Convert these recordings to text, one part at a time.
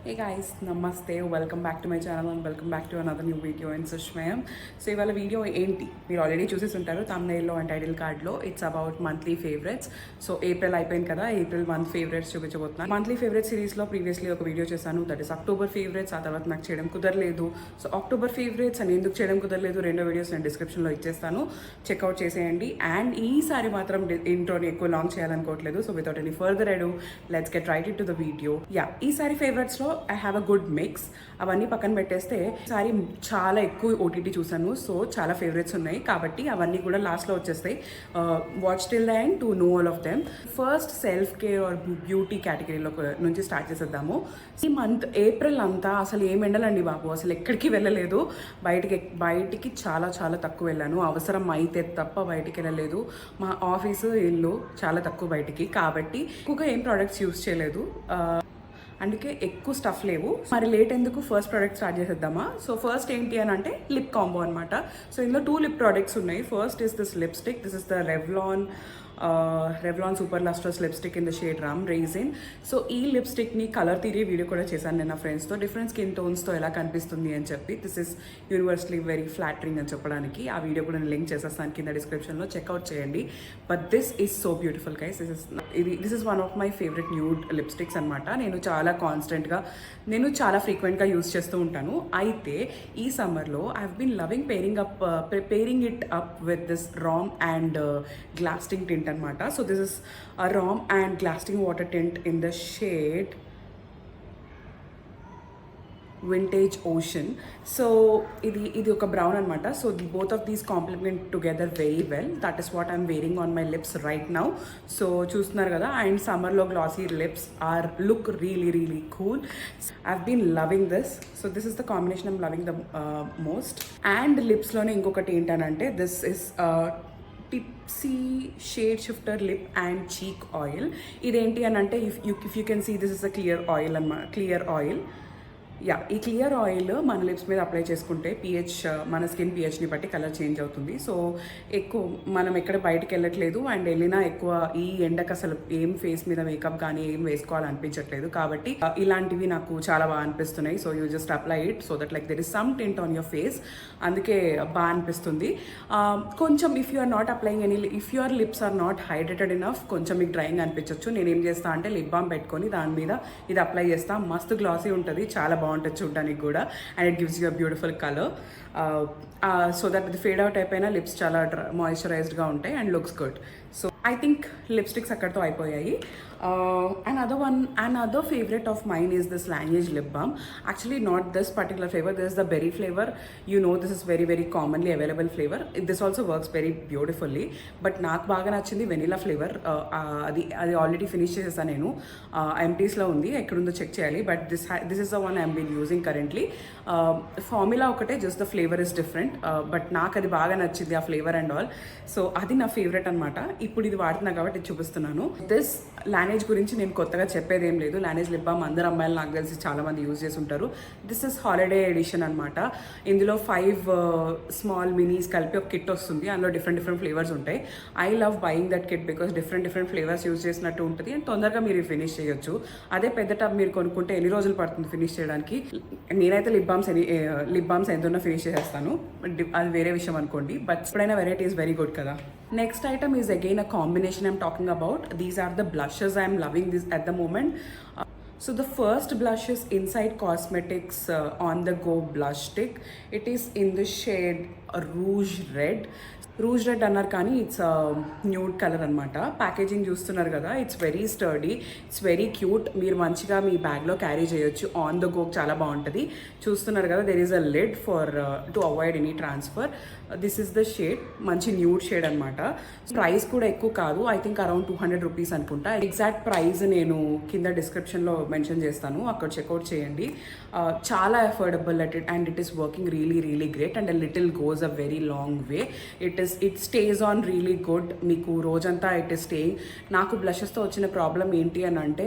Hey guys, namaste, welcome back to my channel and welcome back to another new video in Sushmayam. So ఇవాళ video ఏంటి మీరు already చూసేసి ఉంటారు thumbnail లో and title కార్డ్లో. It's about monthly favourites. So April అయిపోయింది కదా, April month favourites చూపించబోతున్నాను. మంత్లీ ఫేవరెట్ సిరీస్లో ప్రీవియస్లీ ఒక వీడియో చేశాను, దట్ ఈస్ అక్టోబర్ ఫేవరెట్స్. ఆ తర్వాత నాకు చేయడం కుదరలేదు. సో అక్టోబర్ ఫేవరెట్స్ అని ఎందుకు చేయడం కుదరలేదు, రెండో వీడియోస్ నేను డిస్క్రిప్షన్లో ఇచ్చేస్తాను, చెక్అవుట్ చేసేయండి. అండ్ ఈసారి మాత్రం ఇంట్రోని ఎక్కువ లాంగ్ చేయాలనుకోవట్లేదు. So without any further ado let's get right it to the video. Yeah, ఈసారి ఫేవరెట్స్లో I have a good mix. అవన్నీ పక్కన పెట్టేస్తే ఈసారి చాలా ఎక్కువ ఓటీటీ చూసాను, సో చాలా ఫేవరెట్స్ ఉన్నాయి కాబట్టి అవన్నీ కూడా లాస్ట్లో వచ్చేస్తాయి. Watch till the end to know all of them. First self care or beauty కేటగిరీలో నుంచి స్టార్ట్ చేసేద్దాము. ఈ మంత్ ఏప్రిల్ అంతా అసలు ఏం ఎండలండి బాబు, అసలు ఎక్కడికి వెళ్ళలేదు. బయటికి చాలా చాలా తక్కువ వెళ్ళాను, అవసరం అయితే తప్ప బయటికి వెళ్ళలేదు. మా ఆఫీసు ఇల్లు చాలా తక్కువ బయటికి, కాబట్టి ఎక్కువగా ఏం ప్రోడక్ట్స్ యూస్ చేయలేదు. అందుకే ఎక్కువ స్టఫ్ లేవు. మరి లేట్ ఎందుకు, ఫస్ట్ ప్రోడక్ట్ స్టార్ట్ చేసేద్దామా. సో ఫస్ట్ ఏంటి అని అంటే లిప్ కాంబో అనమాట. సో ఇందులో 2 లిప్ ప్రోడక్ట్స్ ఉన్నాయి. First is this lipstick. This is the Revlon super lustrous lipstick in the shade rum raisin. So ఈ లిప్స్టిక్ని కలర్ తీరి వీడియో కూడా చేశాను నేను నా ఫ్రెండ్స్తో, డిఫరెంట్ స్కిన్ టోన్స్తో ఎలా కనిపిస్తుంది అని చెప్పి. This is universally very flattering అని చెప్పడానికి. ఆ వీడియో కూడా నేను లింక్ చేసేస్తాను కింద డిస్క్రిప్షన్లో, చెక్అవుట్ చేయండి. But this is so beautiful guys. This is one of my favourite nude lipsticks అనమాట. నేను చాలా కాన్స్టెంట్గా, నేను చాలా ఫ్రీక్వెంట్గా యూస్ చేస్తూ ఉంటాను. అయితే ఈ సమ్మర్లో I have been loving pairing it up with this rom and glasting tint అనమాట. So this is a rom and glasting water tint in the shade vintage ocean. So ఇది ఒక బ్రౌన్ అనమాట. So both of these complement together very well. That is what I'm wearing on my lips right now. So చూస్తున్నారు కదా. And సమ్మర్లో glossy lips are look really really cool. I have been loving this. So this is the combination I'm loving the most. And లిప్స్లోనే ఇంకొకటి ఏంటనంటే this is tipsy shade shifter lip and cheek oil. ఇదేంటి అని అంటే if you can see this is a clear oil అన్నమాట. Clear oil, yeah, ఈ clear oil మన lips మీద అప్లై చేసుకుంటే మన స్కిన్ పిహెచ్ని బట్టి కలర్ చేంజ్ అవుతుంది. సో ఎక్కువ మనం ఎక్కడ బయటకు వెళ్ళట్లేదు అండ్ వెళ్ళినా ఎక్కువ ఈ ఎండకు అసలు ఏం ఫేస్ మీద మేకప్ కానీ ఏం వేసుకోవాలనిపించట్లేదు. కాబట్టి ఇలాంటివి నాకు చాలా బాగా అనిపిస్తున్నాయి. So you just apply it so that like there is some tint on your face. అందుకే బాగా అనిపిస్తుంది. కొంచెం if you are not applying if your lips are not hydrated enough, కొంచెం మీకు డ్రైయింగ్ అనిపించవచ్చు. నేను ఏం చేస్తాను అంటే లిప్ బామ్ పెట్టుకొని దాని మీద ఇది అప్లై చేస్తాను. మస్తు గ్లాసీ ఉంటుంది, చాలా బాగుంటుంది చూడడానికి కూడా. And it gives you a beautiful colour. So that ఇది ఫేడ్ అవుట్ అయిపోయినా లిప్స్ చాలా మాయిశ్చరైజ్డ్గా ఉంటాయి and looks good. So I think lipsticks అక్కడితో అయిపోయాయి. Another favorite of mine is this Laneige lip balm. Actually not this particular flavor, this is the berry flavor. You know this is very very commonly available flavor. This also works very beautifully, but నాకు బాగా నచ్చింది vanilla flavour. అది already finish చేసేసాను నేను. ఎంటీస్లో ఉంది, ఎక్కడుందో check చేయాలి. But this is the one I'm been using currently. Formula ఒకటే, just the flavour is different. But నాకు అది బాగా నచ్చింది, ఆ ఫ్లేవర్ అండ్ ఆల్. సో అది నా ఫేవరెట్ అనమాట. ఇప్పుడు ఇది వాడుతున్నా కాబట్టి చూపిస్తున్నాను. దిస్ లానేజ్ గురించి నేను కొత్తగా చెప్పేది ఏం లేదు. లానేజ్ లిప్ బామ్ అందరు అమ్మాయిలు నాకు తెలిసి చాలామంది యూజ్ చేసి ఉంటారు. దిస్ ఇస్ హాలిడే ఎడిషన్ అనమాట. ఇందులో 5 స్మాల్ మినీస్ కలిపి ఒక కిట్ వస్తుంది. అందులో డిఫరెంట్ ఫ్లేవర్స్ ఉంటాయి. I love buying that kit because different flavours use చేసినట్టు ఉంటుంది అండ్ తొందరగా మీరు ఫినిష్ చేయొచ్చు. అదే పెద్ద టబ్ మీరు కొనుక్కుంటే ఎన్ని రోజులు పడుతుంది ఫినిష్ చేయడానికి. నేనైతే లిప్ బామ్స్ ఎంతున్నా ఫినిష్ చేసేస్తాను, అది వేరే విషయం అనుకోండి. బట్ ఎప్పుడైనా వెరైటీ ఈస్ వెరీ గుడ్ కదా. Next item is again a combination I'm talking about. These are the blushes. I'm loving this at the moment. So the first blush is Inside Cosmetics On The Go blush stick. It is in the shade Rouge Red. రూజ్ red అన్నారు కానీ it's nude colour అనమాట. Packaging చూస్తున్నారు కదా, it's very sturdy, it's very cute. మీరు మంచిగా మీ బ్యాగ్లో carry చేయొచ్చు. On the go చాలా బాగుంటుంది. చూస్తున్నారు కదా, there is a lid for to avoid any transfer. This is the shade, మంచి న్యూడ్ షేడ్ అనమాట. ప్రైస్ కూడా ఎక్కువ కాదు, ఐ థింక్ అరౌండ్ 200 రూపీస్ అనుకుంటా. ఎగ్జాక్ట్ ప్రైస్ నేను కింద డిస్క్రిప్షన్లో మెన్షన్ చేస్తాను, అక్కడ చెక్అవుట్ చేయండి. చాలా affordable and it is working really really great and little goes a very long way. It stays on really good. మీకు రోజంతా ఇట్ ఈస్ స్టేయింగ్. నాకు బ్లషెస్తో వచ్చిన ప్రాబ్లం ఏంటి అని అంటే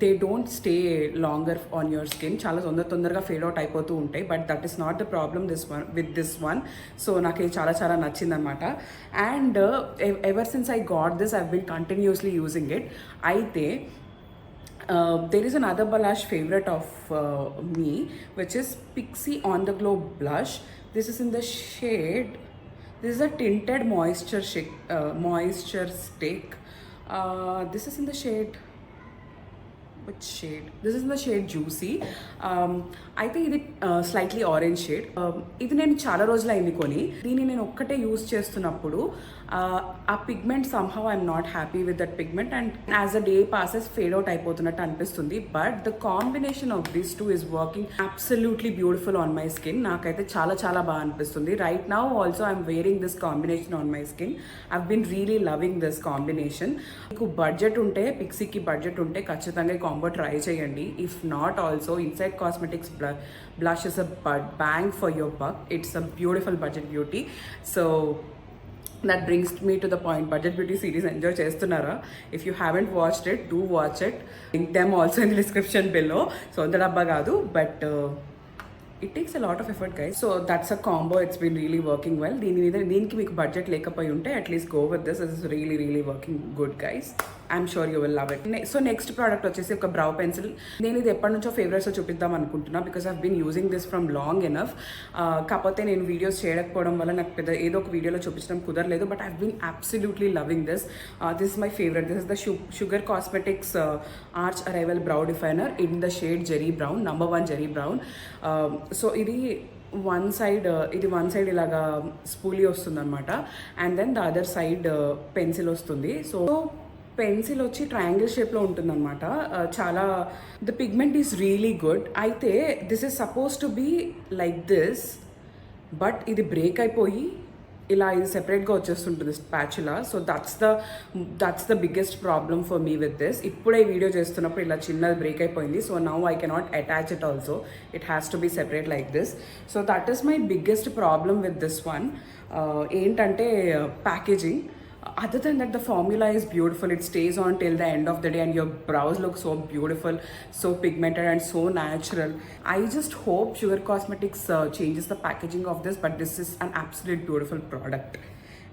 they don't stay longer on your skin. చాలా తొందరగా fade out అయిపోతూ ఉంటాయి. But that is not the problem with this one. So నాకు ఇది చాలా నచ్చిందనమాట. And ever since I got this I have been continuously using it. అయితే There is another blush favorite of me, which is Pixie On The Glow blush. This is in the shade. This is a tinted moisture stick. This is in the shade. Which shade? This is in the shade Juicy. అయితే ఇది slightly orange shade. ఇది నేను చాలా రోజులు అయింది కొని. దీన్ని నేను ఒక్కటే యూజ్ చేస్తున్నప్పుడు ఆ pigment somehow I'm not happy with that pigment and as a day passes fade out అయిపోతున్నట్టు అనిపిస్తుంది. But the combination of this two is working absolutely beautiful on my skin. నాకైతే చాలా చాలా బాగా అనిపిస్తుంది. Right now also I'm wearing this combination on my skin. I've been really loving this combination. మీకు budget ఉంటే, పిక్సీకి బడ్జెట్ ఉంటే ఖచ్చితంగా కాంబో ట్రై చేయండి. If not also inside cosmetics blush is a bang for your buck. It's a beautiful budget beauty. So that brings me to the point, budget beauty series enjoy చేస్తున్నారా? If you haven't watched it, do watch it. Link them also in the description below. So that abba కాదు, but it takes a lot of effort, guys. So that's a combo. It's been really working well. దీనికి మీకు budget లేకపోయి ఉంటే at least go with this. Is really really working good, guys. I'm sure you will love it. So next product వచ్చేసి ఒక బ్రౌ pencil. నేను ఇది ఎప్పటి నుంచో ఫేవరెట్స్ చూపిద్దాం అనుకుంటున్నా, because I've been using this from long enough. కాకపోతే నేను వీడియోస్ చేయకపోవడం వల్ల నాకు పెద్ద ఏదో ఒక వీడియోలో చూపించడం కుదరలేదు. But I've been absolutely loving this. This is my favourite. This is the Sugar Cosmetics Arch Arrival Brow Definer in the shade Jerry Brown, number 1 Jerry Brown. So ఇది వన్ సైడ్ ఇలాగా స్పూలీ వస్తుంది అనమాట, and then the other side pencil వస్తుంది. So pencil వచ్చి triangle షేప్లో ఉంటుందన్నమాట. చాలా the pigment is really good. అయితే this is suppose to be like this, but ఇది బ్రేక్ అయిపోయి ఇలా ఇది సెపరేట్గా వచ్చేస్తుంటుంది spatula. So that's the biggest problem for me with this. ఇప్పుడే వీడియో చేస్తున్నప్పుడు ఇలా చిన్నది బ్రేక్ అయిపోయింది. So now I cannot attach it also. It has to be separate like this. So that is my biggest problem with this one. ఏంటంటే packaging. Other than that, the formula is beautiful. It stays on till the end of the day and your brows look so beautiful, so pigmented and so natural. I just hope Sugar Cosmetics changes the packaging of this, but this is an absolute beautiful product.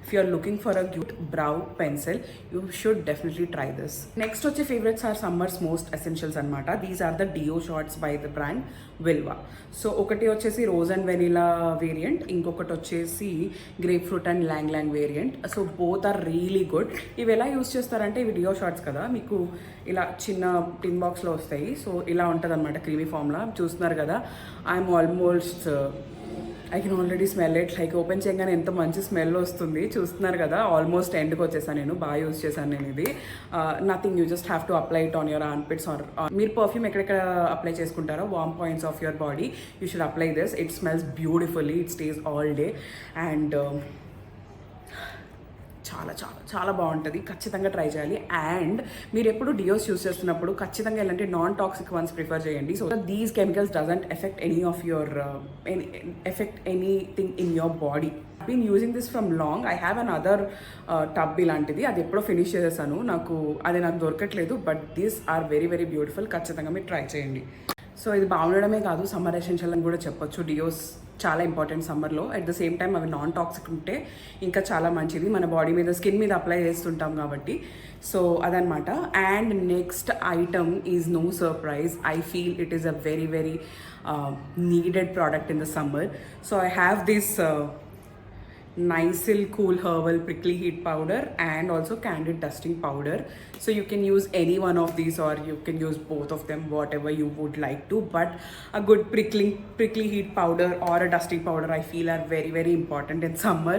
If you are looking for a cute brow pencil, you should definitely try this. Next వచ్చే favorites are summer's most essentials అన్నమాట. These are the Dio shots by the brand Vilva. So ఒకటి వచ్చేసి rose and vanilla variant, ఇంకొకటి వచ్చేసి grape fruit and long long variant. So both are really good. ఇవి ఎలా use చేస్తారంటే, ఇవి డియో shorts కదా, మీకు ఇలా చిన్న టిన్ బాక్స్లో వస్తాయి. సో ఇలా ఉంటుంది అనమాట, క్రీమీ ఫామ్లా. చూస్తున్నారు కదా, I'm almost I can already smell it. Like open చేయగానే ఎంత మంచి స్మెల్ వస్తుంది. చూస్తున్నారు కదా, ఆల్మోస్ట్ ఎండ్కి వచ్చేసాను నేను. బాగా యూజ్ చేశాను నేను ఇది. Nothing, you just have to apply it on your armpits or మీరు పర్ఫ్యూమ్ ఎక్కడెక్కడ అప్లై చేసుకుంటారో warm points of your body, you should apply this. It smells beautifully. It stays all day and చాలా చాలా చాలా బాగుంటుంది. ఖచ్చితంగా ట్రై చేయాలి. And మీరు ఎప్పుడు డియోస్ యూస్ చేస్తున్నప్పుడు ఖచ్చితంగా ఎలాంటి నాన్ టాక్సిక్ వన్స్ ప్రిఫర్ చేయండి. So these chemicals doesn't affect anything in your body. Been using this from long. I have an other tub ఇలాంటిది, అది ఎప్పుడో ఫినిష్ చేసేసాను. నాకు దొరకట్లేదు. But these are very very beautiful. ఖచ్చితంగా మీరు ట్రై చేయండి. సో ఇది బాగుండడమే కాదు, సమ్మర్ ఎసెన్షియల్ అని కూడా చెప్పొచ్చు. డియోస్ చాలా ఇంపార్టెంట్ సమ్మర్లో. అట్ ద సేమ్ టైం అవి నాన్ టాక్సిక్ ఉంటే ఇంకా చాలా మంచిది. మన బాడీ మీద, స్కిన్ మీద అప్లై చేస్తుంటాం కాబట్టి. సో అదనమాట. And next item is no surprise. I feel it is a very very needed product in the summer. So I have this Nycil Cool Herbal Prickly Heat Powder and also Candid Dusting Powder. So you can use any one of these or you can use both of them, whatever you would like to. But a good prickly heat powder or a dusting powder I feel are very very important in summer.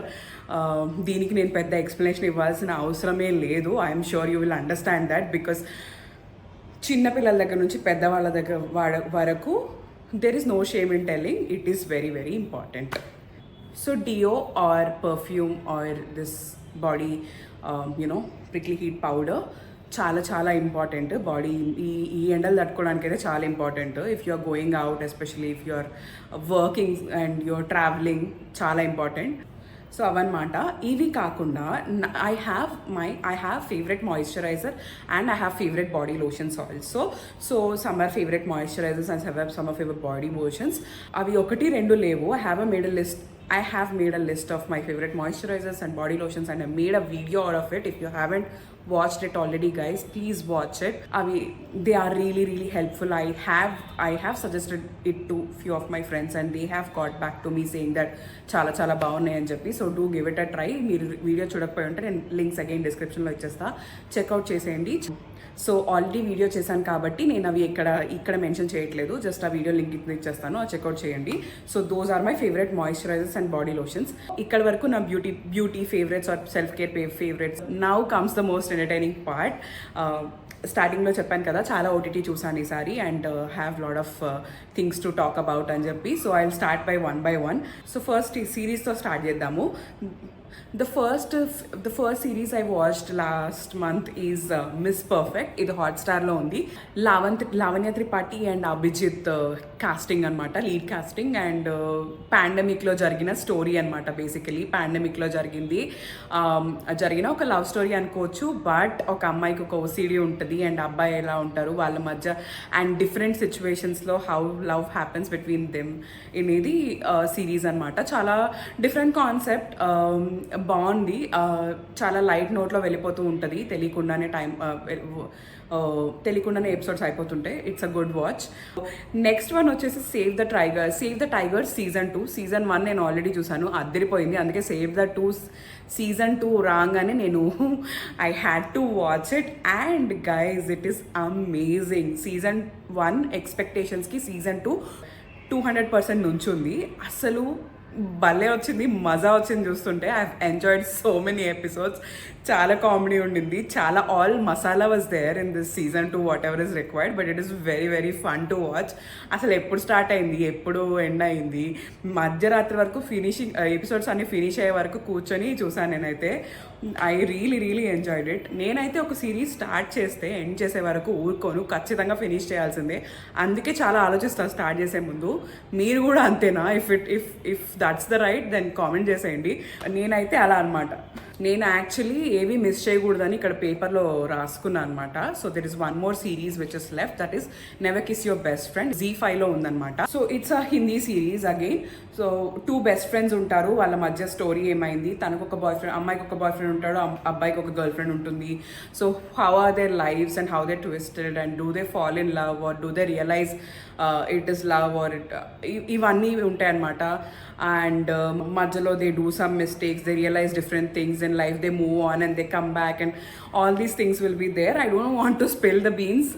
దీనికి నేను పెద్ద explanation ఇవ్వాల్సిన అవసరమే లేదు. I'm sure you will understand that, because చిన్నపిల్లల దగ్గర నుంచి పెద్దవాళ్ళ దగ్గర వరకు there is no shame in telling. It is very very important. So deo or perfume or this body prickly heat powder చాలా చాలా ఇంపార్టెంట్. బాడీ ఈ ఎండలు తట్టుకోవడానికి అయితే చాలా important. If you are going out, especially if you are working and you are travelling, చాలా important. So అవన్నమాట. ఇవి కాకుండా I have favourite moisturiser and I have favourite body lotions also. So summer favourite moisturisers and summer favourite body lotions. అవి 1-2 లేవు. I have made a list of my favorite moisturizers and body lotions and I made a video out of it. If you haven't watched it already, guys. Please watch it. They are really really helpful. I have suggested it to few of my friends and they have got back to me saying that చాలా చాలా బాగున్నాయి అని చెప్పి. So do give it a try. మీరు video చూడకపోయి ఉంటే నేను links again డిస్క్రిప్షన్లో ఇచ్చేస్తా, చెక్అవుట్ చేసేయండి. సో ఆల్రెడీ వీడియో చేశాను కాబట్టి నేను అవి ఇక్కడ మెన్షన్ చేయట్లేదు, జస్ట్ ఆ వీడియో లింక్ ఇచ్చేస్తాను, చెక్అవుట్ చేయండి. So those are my favourite moisturisers and body lotions. ఇక్కడ వరకు నా beauty favourites or self care favourites. Now comes the most entertaining part. స్టార్టింగ్లో చెప్పాను కదా చాలా ఓటీటీ చూసాను ఈసారి and have lot of things to talk about అని చెప్పి. So I will start by one. So first ఈ సిరీస్తో స్టార్ట్ చేద్దాము. The first series I watched last month is Miss Perfect. ఇది హాట్స్టార్లో ఉంది. లావణ్య త్రిపాఠి అండ్ అభిజిత్ కాస్టింగ్ అనమాట, లీడ్ కాస్టింగ్. అండ్ పాండమిక్లో జరిగిన story అనమాట. బేసికలీ పాండమిక్లో జరిగిన ఒక లవ్ స్టోరీ అనుకోవచ్చు. బట్ ఒక అమ్మాయికి ఒక ఓసిడి ఉంటుంది అండ్ అబ్బాయి ఎలా ఉంటారు వాళ్ళ మధ్య అండ్ డిఫరెంట్ సిచ్యువేషన్స్లో how love happens between them అనేది సిరీస్ అనమాట. చాలా డిఫరెంట్ కాన్సెప్ట్, బాగుంది. చాలా లైట్ నోట్లో వెళ్ళిపోతూ ఉంటుంది, తెలియకుండానే ఎపిసోడ్స్ అయిపోతుంటాయి. It's a good watch. Next one వచ్చేసి సేవ్ ద టైగర్ సీజన్ 2. సీజన్ 1 నేను ఆల్రెడీ చూసాను, అద్దరిపోయింది. అందుకే సేవ్ ద సీజన్ 2 రాగానే నేను I had to watch it and guys it is amazing. Season 1 ఎక్స్పెక్టేషన్స్కి సీజన్ 2 200% నుంచుంది. అసలు భలే వచ్చింది, మజా వచ్చింది చూస్తుంటే. I enjoyed so many episodes. చాలా కామెడీ ఉండింది, చాలా all masala was there in this season 2 whatever is required. But it is very very fun to watch. అసలు ఎప్పుడు స్టార్ట్ అయింది, ఎప్పుడు ఎండ్ అయింది, మధ్యరాత్రి వరకు ఎపిసోడ్స్ అన్ని ఫినిష్ అయ్యే వరకు కూర్చొని చూసాను నేనైతే. I really enjoyed it. నేనైతే ఒక సిరీస్ స్టార్ట్ చేస్తే ఎండ్ చేసే వరకు ఊరుకోను, ఖచ్చితంగా ఫినిష్ చేయాల్సిందే. అందుకే చాలా ఆలోచిస్తాను స్టార్ట్ చేసే ముందు. మీరు కూడా అంతేనా? If that's the right then comment చేసేయండి. నేనైతే అలా అనమాట. నేను యాక్చువల్లీ ఏవి మిస్ చేయకూడదని ఇక్కడ పేపర్లో రాసుకున్నాను అనమాట. So there is one more series which is left, that is Never Kiss Your Best Friend. ZEE5లో ఉందన్నమాట. So it's a Hindi series again. So 2 best friends ఉంటారు, వాళ్ళ మధ్య స్టోరీ ఏమైంది, తనకు ఒక బాయ్ ఫ్రెండ్, అమ్మాయికి ఒక బాయ్ ఫ్రెండ్ ఉంటాడు, అబ్బాయికి ఒక గర్ల్ ఫ్రెండ్ ఉంటుంది. So how are their lifes and how they twisted and do they fall in love or do they realise it is love or ఇవన్నీ ఉంటాయి అన్నమాట. అండ్ మధ్యలో they do some mistakes, they realise different things in life, they move on and they come back and all these things will be there. I don't want to spill the beans.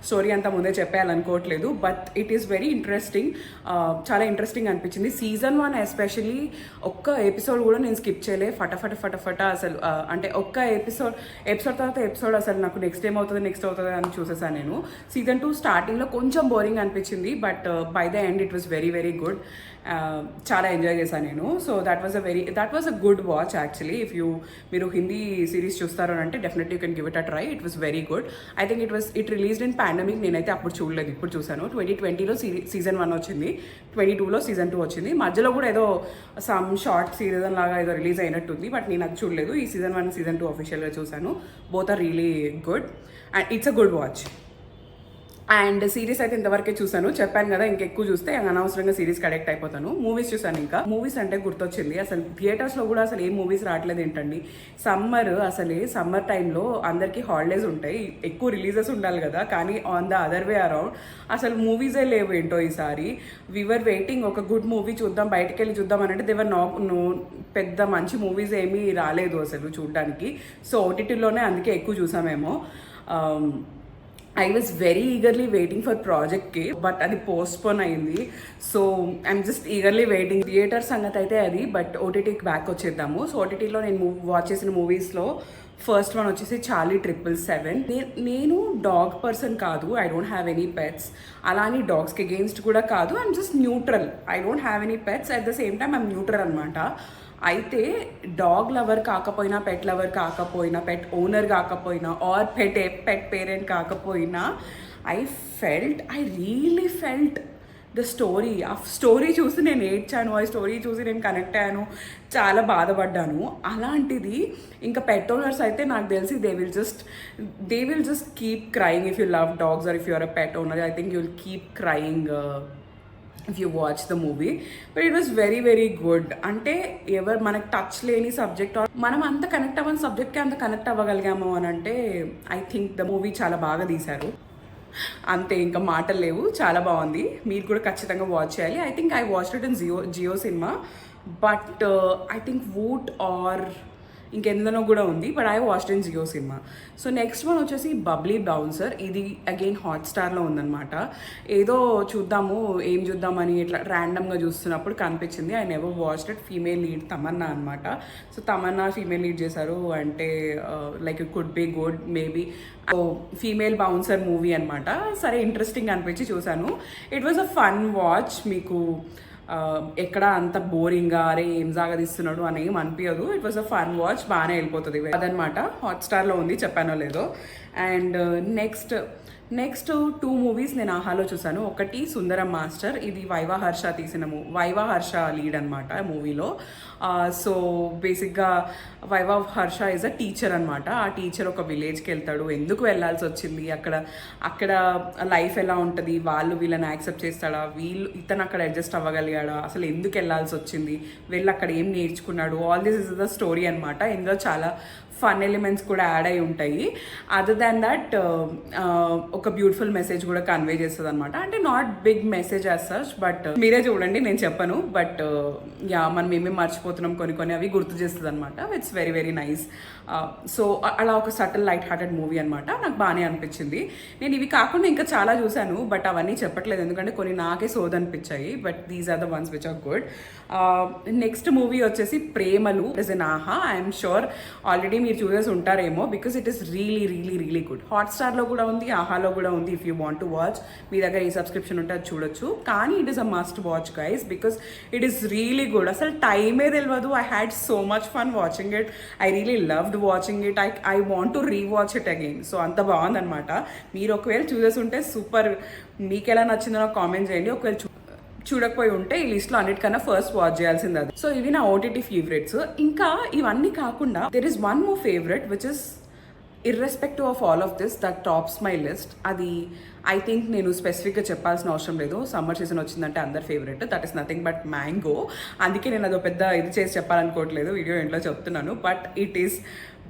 Story అంతా ముందే చెప్పేయాలనుకోవట్లేదు, but it is very interesting. చాలా interesting అనిపించింది. Season 1 especially ఒక్క episode కూడా నేను skip చేయలే. ఫటాఫట అసలు అంటే ఒక్క ఎపిసోడ్ తర్వాత ఎపిసోడ్ అసలు నాకు నెక్స్ట్ అవుతుంది అని చూసేసాను నేను. సీజన్ 2 స్టార్టింగ్లో కొంచెం బోరింగ్ అనిపించింది, but by the end it was very very good. చాలా ఎంజాయ్ చేశాను నేను. So that was a good watch actually. మీరు హిందీ సిరీస్ చూస్తారు అంటే definitely you can give it a try. It was very good. I think it released in pandemic. నేనైతే అప్పుడు చూడలేదు, ఇప్పుడు చూసాను. 2020లో సీజన్ 1 వచ్చింది, 22లో సీజన్ 2 వచ్చింది. మధ్యలో కూడా ఏదో సమ్ షార్ట్ సీజన్ లాగా ఏదో రిలీజ్ అయినట్టుంది, బట్ నేను అది చూడలేదు. ఈ సీజన్ 1 సీజన్ 2 అఫీషియల్గా చూసాను. Both are really good and it's a good watch. And series అయితే ఇంతవరకే చూసాను. చెప్పాను కదా ఇంకెక్కువ చూస్తే అనవసరంగా సిరీస్ కనెక్ట్ అయిపోతాను. మూవీస్ చూసాను. ఇంకా మూవీస్ అంటే గుర్తొచ్చింది, అసలు థియేటర్స్లో కూడా అసలు ఏ మూవీస్ రావట్లేదు ఏంటండి. సమ్మర్ టైంలో అందరికీ హాలిడేస్ ఉంటాయి, ఎక్కువ రిలీజెస్ ఉండాలి కదా, కానీ on the other way around అసలు మూవీసే లేవు ఏంటో ఈసారి. వీఆర్ వెయిటింగ్ ఒక గుడ్ మూవీ చూద్దాం, బయటకు వెళ్ళి చూద్దాం అని అంటే దేవర్ పెద్ద మంచి మూవీస్ ఏమీ రాలేదు అసలు చూడడానికి. సో ఓటీటీలోనే అందుకే ఎక్కువ చూసామేమో. I was very eagerly waiting for ప్రాజెక్ట్కి, బట్ అది పోస్ట్పోన్ అయింది. So I'm just eagerly waiting. Theatre సంగతి అయితే అది, బట్ ఓటీటీకి బ్యాక్ వచ్చేద్దాము. సో ఓటీటీలో నేను వాచ్ చేసిన మూవీస్లో ఫస్ట్ వన్ వచ్చేసి చార్లీ 777. నేను డాగ్ పర్సన్ కాదు, I don't have any pets. అలా అని డాగ్స్కి అగెయిన్స్ట్ కూడా కాదు, I'm just neutral. I don't have any pets, at the same time I'm neutral అనమాట. అయితే డాగ్ లవర్ కాకపోయినా, పెట్ లవర్ కాకపోయినా, పెట్ ఓనర్ కాకపోయినా, ఆర్ పెట్ పేరెంట్ కాకపోయినా, I really felt the story. ఆ స్టోరీ చూసి నేను ఏడ్చాను, ఆ స్టోరీ చూసి నేను కనెక్ట్ అయ్యాను, చాలా బాధపడ్డాను. అలాంటిది ఇంకా పెట్ ఓనర్స్ అయితే నాకు తెలిసి they will just keep crying. If you love dogs or if you are a pet owner, I think you will keep crying if you watch the movie. But it was very very good. అంటే ఎవరు మనకు touch లేని subject మనం అంత connect అవ్వని సబ్జెక్ట్కి అంత connect అవ్వగలిగాము అని అంటే ఐ థింక్ ద మూవీ చాలా బాగా తీశారు. అంతే, ఇంకా మాటలు లేవు. చాలా బాగుంది, మీరు కూడా ఖచ్చితంగా వాచ్ చేయాలి. I think I watch it in Jio Cinema, but I think Voot or ఇంకెందులో కూడా ఉంది, but I watched in Jio Cinema. So next one వచ్చేసి బబ్లీ బౌన్సర్. ఇది అగైన్ హాట్స్టార్లో ఉందన్నమాట. ఏదో చూద్దాము ఏం చూద్దామని ఇట్లా ర్యాండమ్గా చూస్తున్నప్పుడు కనిపించింది. I never watched it. Female lead Tamannaah అనమాట. సో తమన్నా ఫీమేల్ లీడ్ చేశారు అంటే like it could be good maybe. Female bouncer movie అనమాట. సరే ఇంట్రెస్టింగ్ అనిపించి చూశాను. It was a fun watch. మీకు ఎక్కడ అంత బోరింగ్గా అరే ఏం సాగదీస్తున్నాడు అని ఏం అనిపించదు. It was a fun watch, బాగానే వెళ్ళిపోతుంది అదనమాట. హాట్స్టార్లో ఉంది, చెప్పానో లేదో. అండ్ నెక్స్ట్ 2 మూవీస్ నేను ఆహాలో చూసాను. ఒకటి సుందరం మాస్టర్, ఇది వైవా హర్ష తీసిన వైవా హర్ష లీడ్ అనమాట మూవీలో. సో బేసిక్గా viva Harsha is a teacher అనమాట. ఆ టీచర్ ఒక విలేజ్కి వెళ్తాడు. ఎందుకు వెళ్ళాల్సి వచ్చింది, అక్కడ లైఫ్ ఎలా ఉంటుంది, వాళ్ళు వీళ్ళని యాక్సెప్ట్ చేస్తాడా, ఇతను అక్కడ అడ్జస్ట్ అవ్వగలిగాడా, అసలు ఎందుకు వెళ్ళాల్సి వచ్చింది, వెళ్ళి అక్కడ ఏం నేర్చుకున్నాడు, all this is the story అనమాట. ఇందులో చాలా ఫన్ ఎలిమెంట్స్ కూడా యాడ్ అయి ఉంటాయి. అదర్ దాన్ దట్ ఒక బ్యూటిఫుల్ మెసేజ్ కూడా కన్వే చేస్తుంది అనమాట. అంటే not big message as such, but మీరే చూడండి, నేను చెప్పను. బట్ యా, మనం ఏమేమి మర్చిపోతున్నాం కొన్ని అవి గుర్తు చేస్తుంది అనమాట. It's very very nice. So అలా ఒక సటిల్ లైట్ హార్టెడ్ మూవీ అనమాట. నాకు బాగానే అనిపించింది. నేను ఇవి కాకుండా ఇంకా చాలా చూశాను, బట్ అవన్నీ చెప్పట్లేదు ఎందుకంటే కొన్ని నాకే సోదనిపించాయి. But these are the ones which are good. Next movie వచ్చేసి ప్రేమలు ఇస్ ఎన్ ఆహా. ఐఎమ్ షూర్ ఆల్రెడీ మీరు చూసేసి ఉంటారేమో, because it is really really really good. హాట్స్టార్లో కూడా ఉంది, ఆహాలో కూడా ఉంది. If you want to watch, మీ దగ్గర ఏ సబ్స్క్రిప్షన్ ఉంటే అది చూడొచ్చు. కానీ it is a must watch guys, because it is really good. అసలు టైమే తెలియదు. I had so much fun watching it. I really loved watching it. I want to rewatch it again. So అంత బాగుందనమాట. మీరు ఒకవేళ చూసేసి ఉంటే సూపర్. మీకు ఎలా నచ్చిందో నాకు కామెంట్ చేయండి. ఒకవేళ చూడకపోయి ఉంటే ఈ లిస్ట్లో అన్నిటికన్నా ఫస్ట్ వాచ్ చేయాల్సింది అది. సో ఇవి నా ఓటీటీ ఫేవరెట్స్. ఇంకా ఇవన్నీ కాకుండా there is one more favourite which is irrespective of all of this that tops my list. అది ఐ థింక్ నేను స్పెసిఫిక్గా చెప్పాల్సిన అవసరం లేదు. సమ్మర్ సీజన్ వచ్చిందంటే అందరి favourite. That is nothing but mango. అందుకే నేను అదో పెద్ద ఇది చేసి చెప్పాలనుకోవట్లేదు, వీడియో ఇంట్లో చెప్తున్నాను.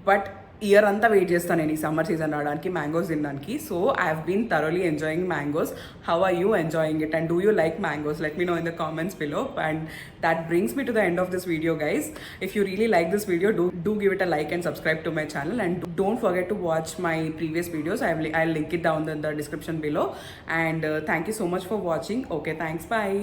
బట్ ఇయర్ అంతా వెయిట్ చేస్తాను నేను ఈ సమ్మర్ సీజన్ రావడానికి, మ్యాంగోస్ తినడానికి. So I have been thoroughly enjoying mangoes. How are you enjoying it and do you like mangoes? Let me know in the comments below. And that brings me to the end of this video guys. If you really like this video, do give it a like and subscribe to my channel, and don't forget to watch my previous videos. I'll link it down in the description below. And thank you so much for watching. Okay, thanks, bye.